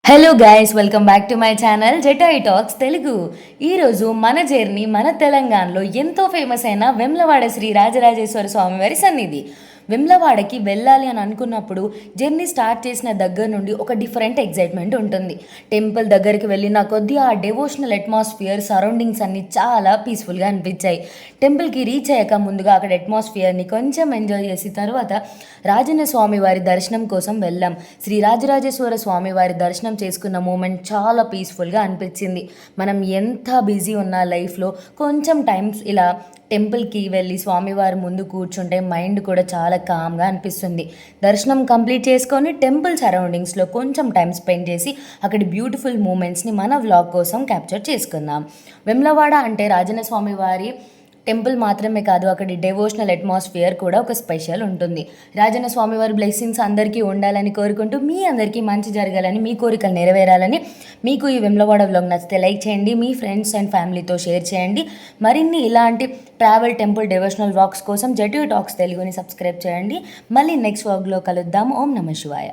Hello guys, welcome back to my channel Jatayi talks Telugu. ఈరోజు మన journey మన తెలంగాణలో ఎంతో ఫేమస్ అయిన వెమ్లవాడ శ్రీ రాజరాజేశ్వర స్వామి వారి సన్నిధి. వెమ్లవాడకి వెళ్ళాలి అని అనుకున్నప్పుడు జర్నీ స్టార్ట్ చేసిన దగ్గర నుండి ఒక డిఫరెంట్ ఎగ్జైట్మెంట్ ఉంటుంది. టెంపుల్ దగ్గరికి వెళ్ళిన కొద్దీ ఆ డెవోషనల్ అట్మాస్ఫియర్ సరౌండింగ్స్ అన్నీ చాలా పీస్ఫుల్గా అనిపించాయి. టెంపుల్కి రీచ్ అయ్యాక ముందుగా అక్కడ అట్మాస్ఫియర్ని కొంచెం ఎంజాయ్ చేసి తర్వాత రాజన్న స్వామి వారి దర్శనం కోసం వెళ్ళాం. శ్రీ రాజరాజేశ్వర స్వామి వారి దర్శనం చేసుకున్న మూమెంట్ చాలా పీస్ఫుల్గా అనిపించింది. మనం ఎంత బిజీ ఉన్నా లైఫ్లో కొంచెం టైమ్స్ ఇలా టెంపుల్కి వెళ్ళి స్వామివారి ముందు కూర్చుంటే మైండ్ కూడా చాలా కామ్గా అనిపిస్తుంది. దర్శనం కంప్లీట్ చేసుకొని టెంపుల్ సరౌండింగ్స్లో కొంచెం టైం స్పెండ్ చేసి అక్కడి బ్యూటిఫుల్ మూమెంట్స్ని మన వ్లాగ్ కోసం క్యాప్చర్ చేసుకుందాం. వెమ్లవాడ అంటే రాజన్న స్వామి వారి టెంపుల్ మాత్రమే కాదు, అక్కడి డెవోషనల్ అట్మాస్ఫియర్ కూడా ఒక స్పెషల్ ఉంటుంది. రాజన్న స్వామి వారి బ్లెస్సింగ్స్ అందరికీ ఉండాలని కోరుకుంటూ మీ అందరికీ మంచి జరగాలని, మీ కోరికలు నెరవేరాలని, మీకు ఈ వెమ్లవాడ వ్లాగ్ నచ్చితే లైక్ చేయండి, మీ ఫ్రెండ్స్ అండ్ ఫ్యామిలీతో షేర్ చేయండి. మరిన్ని ఇలాంటి ట్రావెల్ టెంపుల్ డెవోషనల్ వ్లాగ్స్ కోసం జెట్యూ టాక్స్ తెలుగుని సబ్స్క్రైబ్ చేయండి. మళ్ళీ నెక్స్ట్ వ్లాగ్లో కలుద్దాం. ఓం నమః శివాయ.